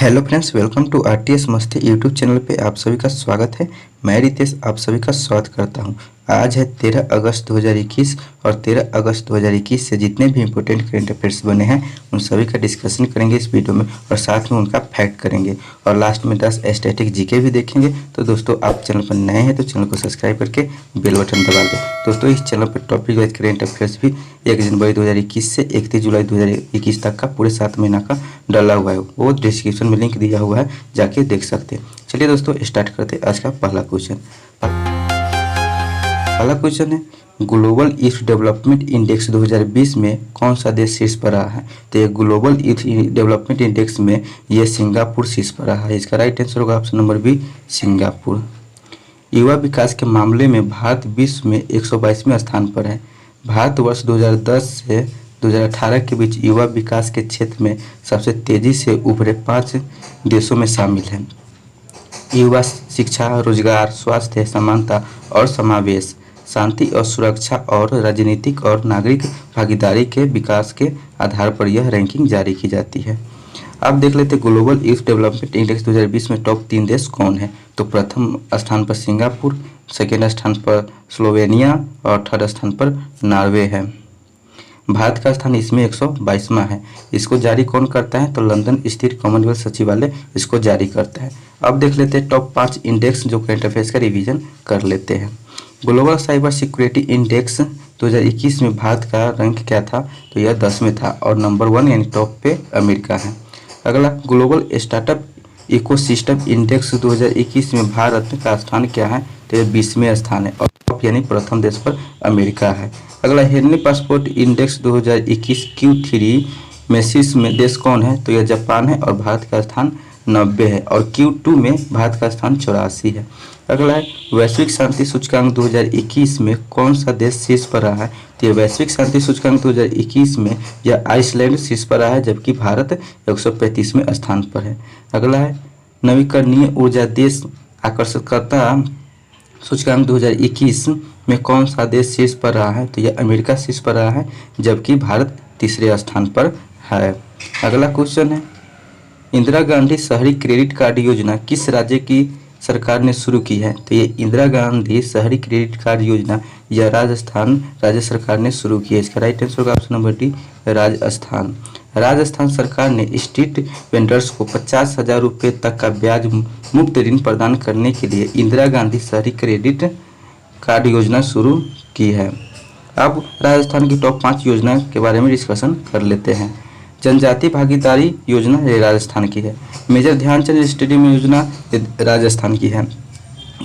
Hello friends, welcome to RTS मस्ती YouTube channel पे आप सभी का स्वागत है। मैं रितेश आप सभी का स्वागत करता हूं। आज है 13 अगस्त 2021 और 13 अगस्त 2021 से जितने भी इंपॉर्टेंट करंट अफेयर्स बने हैं उन सभी का डिस्कशन करेंगे इस वीडियो में और साथ में उनका फैक्ट करेंगे और लास्ट में 10 स्टैटिक जीके भी देखेंगे। तो दोस्तों, आप चैनल पर नए हैं तो चैनल को सब्सक्राइब करके बेल बटन दबा दें। दोस्तों, इस चैनल पर टॉपिक वाइज करंट अफेयर्स भी 1 जनवरी 2021 से 31 जुलाई 2021 तक का पूरे 7 महीना का डाला हुआ है। वो डिस्क्रिप्शन में लिंक दिया हुआ है, जाके देख सकते हैं। चलिए दोस्तों, स्टार्ट करते हैं आज का पहला क्वेश्चन। पहला क्वेश्चन है, ग्लोबल ईस्ट डेवलपमेंट इंडेक्स 2020 में कौन सा देश शीर्ष पर रहा है? तो ये ग्लोबल ईस्ट डेवलपमेंट इंडेक्स में ये सिंगापुर शीर्ष पर रहा है। इसका राइट आंसर होगा ऑप्शन नंबर बी, सिंगापुर। युवा विकास के मामले में भारत विश्व में 122वें स्थान पर है। भारत वर्ष 2010 से 2018 के बीच युवा विकास के क्षेत्र में सबसे तेजी से उभरे 5 देशों में शामिल है। युवा शिक्षा, रोजगार, स्वास्थ्य, समानता और समावेश, शांति और सुरक्षा और राजनीतिक और नागरिक भागीदारी के विकास के आधार पर यह रैंकिंग जारी की जाती है। अब देख लेते हैं ग्लोबल ईस्ट डेवलपमेंट इंडेक्स 2020 में टॉप 3 देश कौन है। तो प्रथम स्थान पर सिंगापुर, सेकेंड स्थान पर स्लोवेनिया और थर्ड स्थान पर नॉर्वे है। भारत का स्थान इसमें 122वां है। इसको जारी कौन करता है? तो लंदन स्थित कॉमनवेल्थ सचिवालय इसको जारी करता है। अब देख लेते हैं टॉप 5 इंडेक्स जो करंट अफेयर्स का रिवीजन कर लेते हैं। ग्लोबल साइबर सिक्योरिटी इंडेक्स 2021 में भारत का रैंक क्या था? तो यह 10 में था और नंबर 1 यानी टॉप पे अमेरिका है। अगला, ग्लोबल स्टार्टअप इकोसिस्टम इंडेक्स 2021 में भारत का स्थान क्या है? तो यह 20वें स्थान है और टॉप यानी प्रथम देश पर अमेरिका है। अगला, हेनरी पासपोर्ट इंडेक्स 2021 Q3 में शीर्ष में देश कौन है? तो यह जापान है और भारत का स्थान 90 है और Q2 में भारत का स्थान 84 है। अगला है, वैश्विक शांति सूचकांक 2021 में कौन सा देश शीर्ष पर रहा है? तो यह वैश्विक शांति सूचकांक 2021 में यह आइसलैंड शीर्ष पर रहा है जबकि भारत 135वें स्थान पर है। अगला है, नवीकरणीय ऊर्जा देश आकर्षकता सूचकांक 2021 में कौन सा देश शीर्ष पर रहा है? तो यह अमेरिका शीर्ष पर रहा है जबकि भारत तीसरे स्थान पर है। अगला क्वेश्चन है, इंदिरा गांधी शहरी क्रेडिट कार्ड योजना किस राज्य की सरकार ने शुरू की है? तो ये इंदिरा गांधी शहरी क्रेडिट कार्ड योजना यह राजस्थान राज्य सरकार ने शुरू की है। इसका राइट आंसर होगा option number D, Rajasthan. Rajasthan सरकार ने स्ट्रीट वेंडर्स को 50,000 रुपये तक का ब्याज मुक्त ऋण प्रदान करने के लिए इंदिरा गांधी शहरी क्रेडिट कार्ड योजना शुरू की है। अब राजस्थान की टॉप 5 योजना के बारे में डिस्कशन कर लेते हैं। जनजाति भागीदारी योजना ये राजस्थान की है। मेजर ध्यानचंद स्टेडियम योजना ये राजस्थान की है।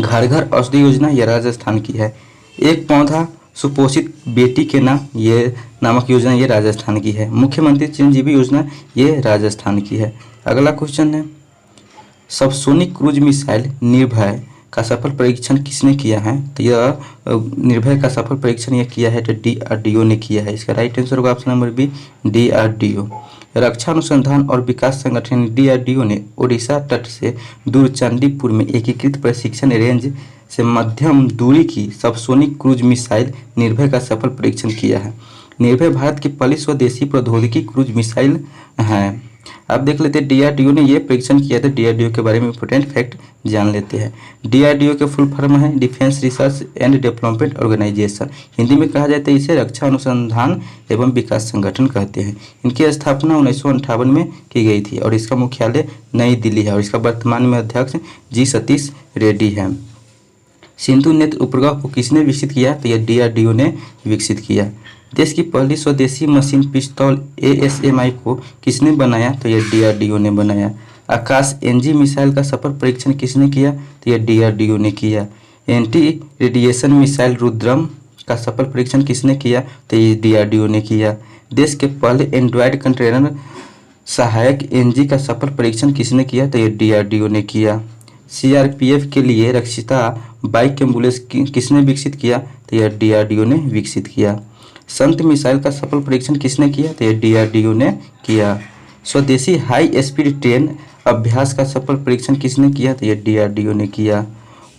घर घर औषधि योजना ये राजस्थान की है। एक पौधा सुपोषित बेटी के नाम ये नामक योजना ये राजस्थान की है। मुख्यमंत्री चिरंजीवी योजना ये राजस्थान की है। अगला क्वेश्चन है, सबसोनिक क्रूज मिसाइल निर्भय का सफल परीक्षण किसने किया है? तो यह निर्भय का सफल परीक्षण यह किया है तो DRDO ने किया है। इसका राइट आंसर होगा ऑप्शन नंबर बी, DRDO। रक्षा अनुसंधान और विकास संगठन DRDO ने ओडिशा तट से दूर चांदीपुर में एकीकृत प्रशिक्षण रेंज से मध्यम दूरी की सबसोनिक क्रूज मिसाइल निर्भय का सफल परीक्षण किया है। निर्भय भारत की पहली स्वदेशी प्रौद्योगिकी क्रूज मिसाइल है। अब देख लेते हैं DRDO ने यह परीक्षण किया था। DRDO के बारे में इंपोर्टेंट फैक्ट जान लेते हैं। DRDO के फुल फॉर्म है defence research and development organisation. Hindi में कहा जाता है इसे रक्षा अनुसंधान एवं विकास संगठन कहते हैं। इनकी स्थापना 1958 में की गई थी और इसका मुख्यालय नई दिल्ली है और इसका वर्तमान में अध्यक्ष G सतीश रेड्डी है। सिंधु नेत्र उपग्रह को किसने विकसित किया? तो यह DRDO ने विकसित किया। देश की पहली स्वदेशी मशीन पिस्तौल ASMI को किसने बनाया? तो यह DRDO ने बनाया। आकाश NG मिसाइल का सफल परीक्षण किसने किया? तो यह DRDO ने किया। एंटी रेडिएशन मिसाइल रुद्रम का सफल परीक्षण किसने किया? तो ये DRDO ने किया। देश के पहले एंड्रॉयड कंटेनर सहायक NG का सफल परीक्षण किसने किया? तो यह DRDO ने किया। CRPF के लिए रक्षिता बाइक एम्बुलेंस किसने विकसित किया? तो यह DRDO ने विकसित किया। संत मिसाइल का सफल परीक्षण किसने किया? तो यह DRDO ने किया। स्वदेशी हाई स्पीड ट्रेन अभ्यास का सफल परीक्षण किसने किया? तो यह DRDO ने किया।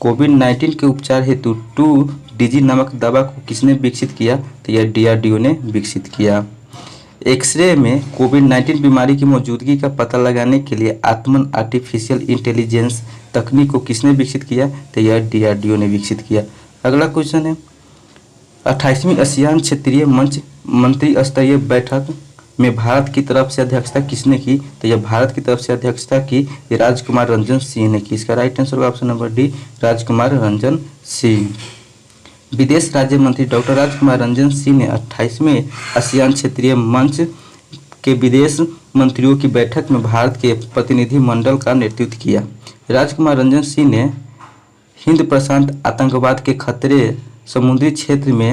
कोविड-19 के उपचार हेतु 2DG नामक दवा को किसने विकसित किया? तो यह DRDO ने विकसित किया। एक्सरे में कोविड-19 बीमारी की मौजूदगी का पता लगाने के लिए आत्मन आर्टिफिशियल इंटेलिजेंस तकनीक को किसने विकसित किया? तो यह DRDO ने विकसित किया। अगला क्वेश्चन है 28वीं आसियान क्षेत्रीय मंच मंत्री स्तरीय बैठक में भारत की तरफ से अध्यक्षता किसने की? तो यह भारत की तरफ से अध्यक्षता की राजकुमार रंजन सिंह ने की। इसका राइट आंसर होगा ऑप्शन नंबर डी, राजकुमार रंजन सिंह। विदेश राज्य मंत्री डॉक्टर राजकुमार रंजन सिंह ने 28वें आसियान क्षेत्रीय मंच के विदेश मंत्रियों की बैठक में भारत के प्रतिनिधि मंडल का नेतृत्व किया। राजकुमार रंजन सिंह ने हिंद प्रशांत आतंकवाद के खतरे, समुद्री क्षेत्र में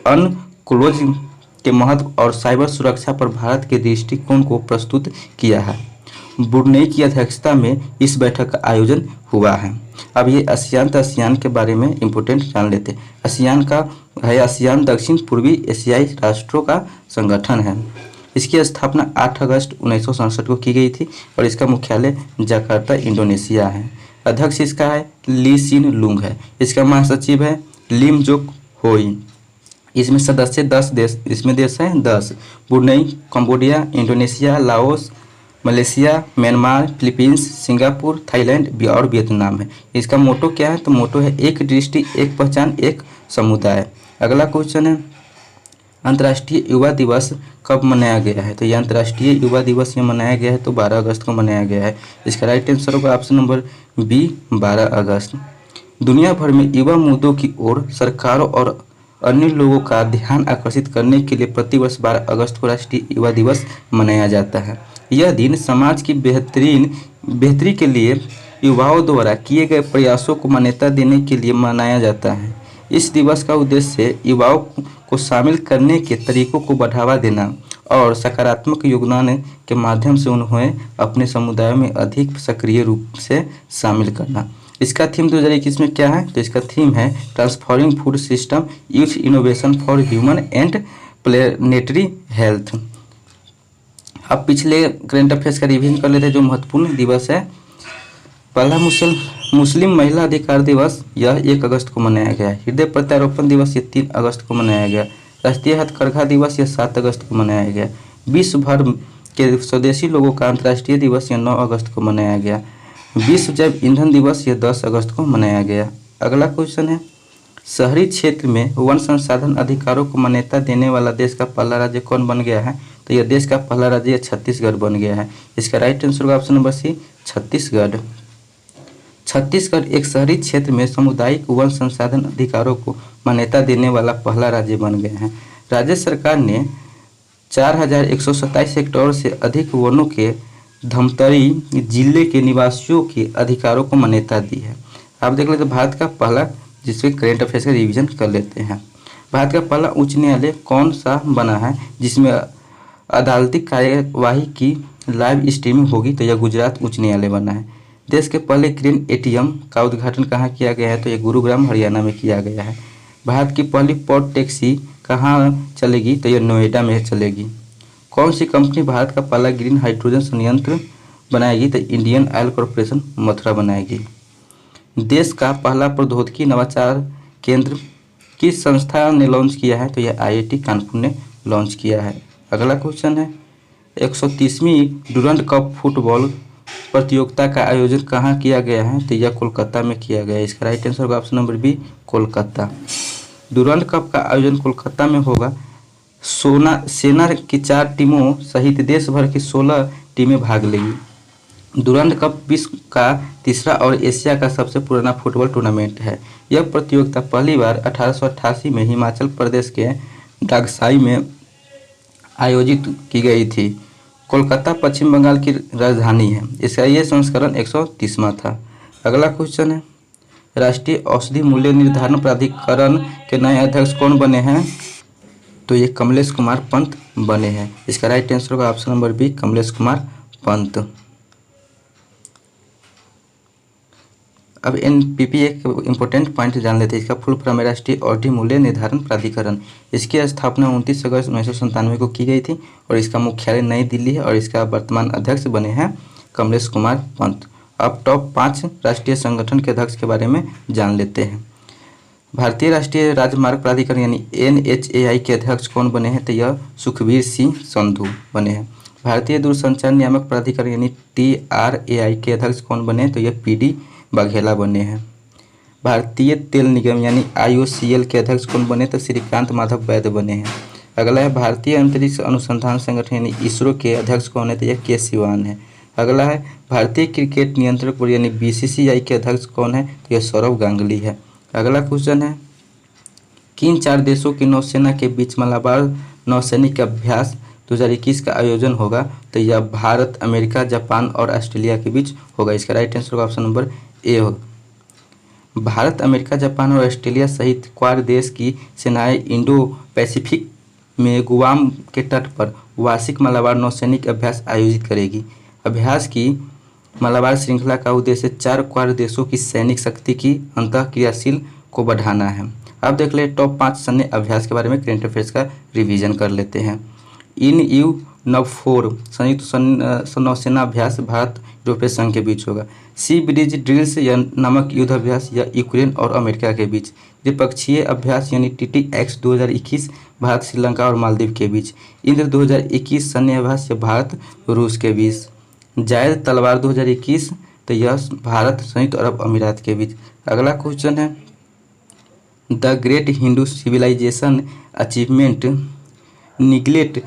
अनक्लोज के महत्व और साइबर सुरक्षा पर भारत के दृष्टिकोण को प्रस्तुत किया है। ब्रुनेई की अध्यक्षता में इस बैठक का आयोजन हुआ है। अब ये आसियान के बारे में इम्पोर्टेंट जान लेते हैं। आसियान दक्षिण पूर्वी एशियाई राष्ट्रों का संगठन है। इसकी स्थापना 8 अगस्त 1967 को की गई थी और इसका मुख्यालय जकार्ता, इंडोनेशिया है। अध्यक्ष इसका है ली सिन लुंग है। इसका महासचिव है लिम जोक होई। इसमें सदस्य 10 देश, इसमें देश हैं 10। Brunei, Cambodia, Indonesia, Laos, Malaysia, Myanmar, Philippines, Singapore, Thailand और वियतनाम है। इसका मोटो क्या है? तो मोटो है एक दृष्टि, एक पहचान, एक समुदाय। अगला क्वेश्चन है अंतर्राष्ट्रीय युवा दिवस कब मनाया गया है? तो ये अंतर्राष्ट्रीय युवा दिवस ये मनाया गया है तो 12 अगस्त को मनाया गया है। इसका राइट आंसर होगा ऑप्शन नंबर बी, 12 अगस्त। दुनिया भर में युवा मुद्दों की ओर सरकारों और अन्य लोगों का ध्यान आकर्षित करने के लिए प्रतिवर्ष 12 अगस्त को राष्ट्रीय युवा दिवस मनाया जाता है। यह दिन समाज की बेहतरी के लिए युवाओं द्वारा किए गए प्रयासों को मान्यता देने के लिए मनाया जाता है। इस दिवस का उद्देश्य युवाओं को शामिल करने के तरीकों को बढ़ावा देना और सकारात्मक योगदान के माध्यम से उन्हें अपने समुदायों में अधिक सक्रिय रूप से शामिल करना। इसका थीम 2021 में क्या है? तो इसका थीम है transforming food system, youth innovation for human and planetary health. अब पिछले करंट अफेयर्स का रिवीजन कर लेते हैं जो महत्वपूर्ण दिवस है। पहला मुस्लिम महिला अधिकार दिवस, यह 1 अगस्त को मनाया गया। हृदय प्रत्यारोपण दिवस, ये 3 अगस्त को मनाया गया। राष्ट्रीय हथकरघा दिवस, यह 7 अगस्त को मनाया गया। विश्व भर के स्वदेशी लोगों का अंतर्राष्ट्रीय दिवस, यह 9 अगस्त को मनाया गया। विश्व जैव ईंधन दिवस, यह 10 अगस्त को मनाया गया। अगला क्वेश्चन है शहरी क्षेत्र में वन संसाधन अधिकारों को मान्यता देने वाला देश का पहला राज्य कौन बन गया है? तो यह देश का पहला राज्य छत्तीसगढ़ बन गया है। इसका राइट आंसर होगा option number C, Chhattisgarh. Chhattisgarh एक शहरी क्षेत्र में सामुदायिक वन संसाधन अधिकारों को मान्यता देने वाला पहला राज्य बन गया है। राज्य सरकार ने 4127 हेक्टेयर से अधिक वनों के धमतरी जिले के निवासियों के अधिकारों को मान्यता दी है। आप देख लेते भारत का पहला, जिसके करेंट अफेयर्स का रिवीजन कर लेते हैं। भारत का पहला उच्च न्यायालय कौन सा बना है जिसमें अदालती कार्यवाही की लाइव स्ट्रीमिंग होगी? तो यह गुजरात उच्च न्यायालय बना है। देश के पहले ग्रीन एटीएम का उद्घाटन कहाँ किया गया है? तो यह गुरुग्राम हरियाणा में किया गया है। भारत की पहली पॉड टैक्सी कहाँ चलेगी? तो यह नोएडा में चलेगी। कौन सी कंपनी भारत का पहला ग्रीन हाइड्रोजन संयंत्र बनाएगी? तो इंडियन ऑयल कॉरपोरेशन मथुरा बनाएगी। देश का पहला प्रौद्योगिकी नवाचार केंद्र किस संस्था ने लॉन्च किया है? तो यह IIT कानपुर ने लॉन्च किया है। अगला क्वेश्चन है 130वीं डुरंड कप फुटबॉल प्रतियोगिता का आयोजन कहाँ किया गया है? तो यह कोलकाता में किया गया है। इसका राइट आंसर होगा option number B, Kolkata. Durand Cup का आयोजन कोलकाता में होगा। सेना की 4 टीमों सहित देश भर की 16 टीमें भाग लेंगी। डुरंड कप विश्व का तीसरा और एशिया का सबसे पुराना फुटबॉल टूर्नामेंट है। यह प्रतियोगिता पहली बार 1888 में हिमाचल प्रदेश के डागसाई में आयोजित की गई थी। कोलकाता पश्चिम बंगाल की राजधानी है। इसका यह संस्करण 130वां था। अगला क्वेश्चन है राष्ट्रीय औषधि मूल्य निर्धारण प्राधिकरण के नए अध्यक्ष कौन बने हैं? तो ये कमलेश कुमार पंत बने हैं। इसका राइट आंसर होगा option number B, Kamlesh Kumar Pant. अब NPP एक इम्पोर्टेंट पॉइंट जान लेते हैं। इसका फुल फॉर्म है राष्ट्रीय औषधि मूल्य निर्धारण प्राधिकरण। इसकी स्थापना 29 अगस्त 1997 को की गई थी और इसका मुख्यालय नई दिल्ली है और इसका वर्तमान अध्यक्ष बने हैं कमलेश कुमार पंत। अब टॉप 5 राष्ट्रीय संगठन के अध्यक्ष के बारे में जान लेते हैं। भारतीय राष्ट्रीय राजमार्ग प्राधिकरण यानी NHAI के अध्यक्ष कौन बने हैं? तो यह सुखबीर सिंह संधू बने हैं। भारतीय दूरसंचार नियामक प्राधिकरण यानी TRAI के अध्यक्ष कौन बने? तो यह PD बघेला बने हैं। भारतीय तेल निगम यानी IOCL के अध्यक्ष कौन बने? तो श्रीकांत माधव वैद्य बने हैं। अगला है भारतीय अंतरिक्ष अनुसंधान संगठन यानी ISRO के अध्यक्ष कौन है? तो यह के सिवान है। अगला है भारतीय क्रिकेट नियंत्रक बोर्ड यानी BCCI के अध्यक्ष कौन है? तो यह सौरव गांगुली है। अगला क्वेश्चन है किन 4 देशों की नौसेना के बीच मलाबार नौसैनिक अभ्यास 2021 का आयोजन होगा? तो यह भारत, अमेरिका, जापान और ऑस्ट्रेलिया के बीच होगा। इसका राइट आंसर होगा ऑप्शन नंबर ए होगा। भारत, अमेरिका, जापान और ऑस्ट्रेलिया सहित क्वाड देश की सेनाएं इंडो पैसिफिक में गुआम के तट पर वार्षिक मलाबार नौसैनिक अभ्यास आयोजित करेगी। अभ्यास की मलाबार श्रृंखला का उद्देश्य 4 क्वाड देशों की सैनिक शक्ति की अंतःक्रियाशील को बढ़ाना है। अब देख ले टॉप 5 सैन्य अभ्यास के बारे में करंट अफेयर्स का रिवीजन कर लेते हैं। इन यू NAVFOR संयुक्त नौसेना अभ्यास भारत यूरोपीय संघ के बीच होगा। सी ब्रिज ड्रिल्स या नामक युद्ध अभ्यास या यूक्रेन और अमेरिका के बीच। द्विपक्षीय अभ्यास यानी TTX 2021 भारत, श्रीलंका और मालदीव के बीच। इंद्र 2021 सैन्य अभ्यास या भारत, रूस के बीच। जायद तलवार 2021 तो यह भारत, संयुक्त अरब अमीरात के बीच। अगला क्वेश्चन है the great Hindu civilisation achievement neglect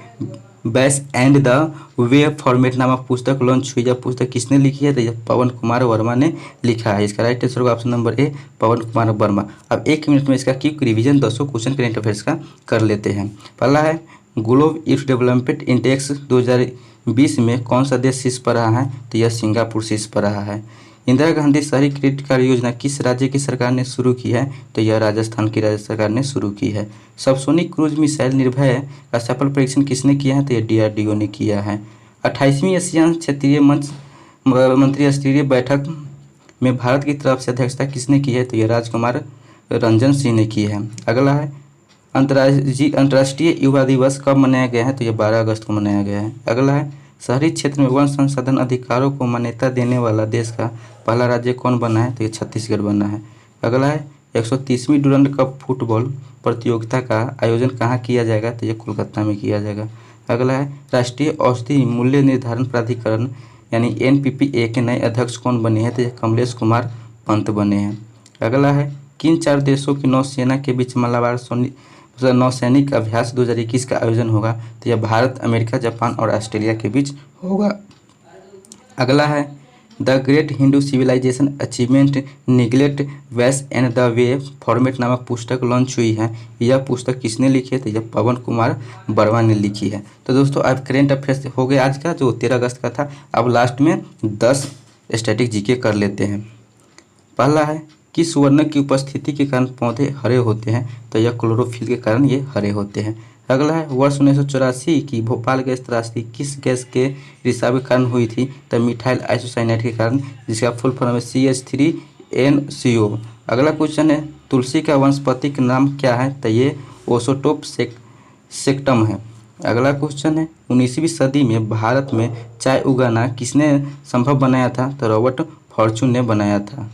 bias and the way forward नामक पुस्तक लॉन्च हुई। यह पुस्तक किसने लिखी है? तो यह पवन कुमार वर्मा ने लिखा है। इसका राइट आंसर होगा ऑप्शन नंबर ए पवन कुमार वर्मा। अब 1 मिनट में इसका quick revision 200 question current affairs का कर लेते हैं। पहला है ग्लोबल ईस्ट डेवलपमेंट इंडेक्स 2020 में कौन सा देश शीर्ष पर रहा है? तो यह सिंगापुर शीर्ष पर रहा है। इंदिरा गांधी शहरी क्रेडिट कार्ड योजना किस राज्य की सरकार ने शुरू की है? तो यह राजस्थान की राज्य सरकार ने शुरू की है। सबसोनिक क्रूज मिसाइल निर्भय का सफल परीक्षण किसने किया है? तो यह DRDO ने किया है। 28वीं एशियान क्षेत्रीय मंत्री स्तरीय बैठक में भारत की तरफ से अध्यक्षता किसने की है? तो यह राजकुमार रंजन सिंह ने की है। अगला है अंतर्राष्ट्रीय युवा दिवस कब मनाया गया है? तो यह 12 अगस्त को मनाया गया है। अगला है शहरी क्षेत्र में वन संसाधन अधिकारों को मान्यता देने वाला देश का पहला राज्य कौन बना है? तो ये छत्तीसगढ़ बना है। अगला है 130वीं डुरंड कप फुटबॉल प्रतियोगिता का आयोजन कहाँ किया जाएगा? तो ये कोलकाता में किया जाएगा। अगला है राष्ट्रीय औषधि मूल्य निर्धारण प्राधिकरण यानी NPPA के नए अध्यक्ष कौन बने हैं? तो ये कमलेश कुमार पंत बने हैं। अगला है किन 4 देशों की नौसेना के बीच मलाबार नौसैनिक अभ्यास 2021 का आयोजन होगा? तो यह भारत, अमेरिका, जापान और ऑस्ट्रेलिया के बीच होगा। अगला है the great Hindu civilisation achievement neglect bias and the way forward नामक पुस्तक लॉन्च हुई है। यह पुस्तक किसने लिखी है? तो यह पवन कुमार वर्मा ने लिखी है। तो दोस्तों आज करंट अफेयर्स हो गया आज का जो 13 अगस्त का था। अब लास्ट में 10 स्टैटिक जीके कर लेते हैं। पहला है किस वर्ण की उपस्थिति के कारण पौधे हरे होते हैं? तो यह क्लोरोफिल के कारण ये हरे होते हैं। अगला है वर्ष 1984 की भोपाल गैस त्रासदी किस गैस के रिसाव के कारण हुई थी? तो मिथाइल आइसोसाइनेट के कारण, जिसका फुल फॉर्म है CH3NCO। अगला क्वेश्चन है तुलसी का वनस्पतिक नाम क्या है? तो ये ओसोटोप सेक्टम है। अगला क्वेश्चन है 19वीं सदी में भारत में चाय उगाना किसने संभव बनाया था? तो रॉबर्ट फॉर्चून ने बनाया था।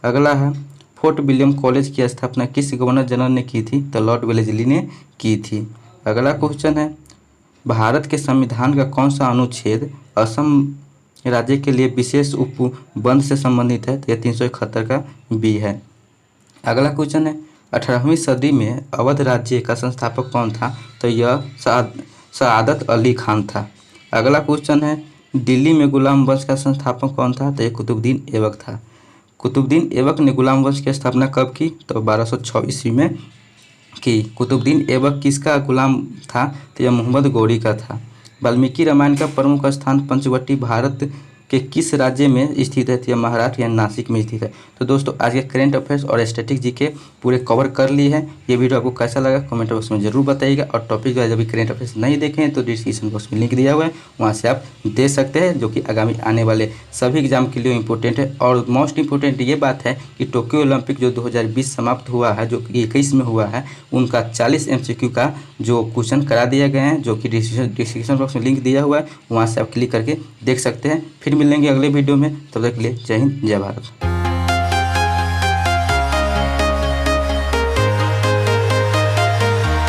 अगला है फोर्ट विलियम कॉलेज की स्थापना किस गवर्नर जनरल ने की थी? तो लॉर्ड वेलेस्ली ने की थी। अगला क्वेश्चन है भारत के संविधान का कौन सा अनुच्छेद असम राज्य के लिए विशेष उपबंध से संबंधित है? तो यह 371 का बी है। अगला क्वेश्चन है 18वीं सदी में अवध राज्य का संस्थापक कौन था? तो यह सआदत अली खान था। अगला क्वेश्चन है दिल्ली में गुलाम वंश का संस्थापक कौन था? तो यह कुतुबुद्दीन ऐबक था। कुतुबुद्दीन ऐबक ने गुलाम वंश की स्थापना कब की? तो 1206 ईस्वी में की। कुतुबुद्दीन ऐबक किसका गुलाम था? तो यह मोहम्मद गौरी का था। वाल्मीकि रामायण का प्रमुख स्थान पंचवटी भारत के किस राज्य में स्थित है? तो यह महाराष्ट्र या नासिक में स्थित है। तो दोस्तों आज के करंट अफेयर्स और स्टैटिक जीके पूरे कवर कर लिए हैं। ये वीडियो आपको कैसा लगा कमेंट बॉक्स में जरूर बताइएगा। और टॉपिक वाइज अभी करंट अफेयर्स नहीं देखे हैं तो डिस्क्रिप्शन बॉक्स में लिंक दिया हुआ है, वहाँ से आप दे सकते हैं, जो कि आगामी आने वाले सभी एग्जाम के लिए इंपॉर्टेंट है। और मोस्ट इंपॉर्टेंट ये बात है कि टोक्यो ओलंपिक जो 2020 समाप्त हुआ है, जो कि 21 में हुआ है, उनका 40 MCQ का जो क्वेश्चन करा दिया गया है, जो कि डिस्क्रिप्शन बॉक्स में लिंक दिया हुआ है, वहाँ से आप क्लिक करके देख सकते हैं। फिर मिलेंगे अगले वीडियो में, तब तक के लिए जय हिंद जय भारत।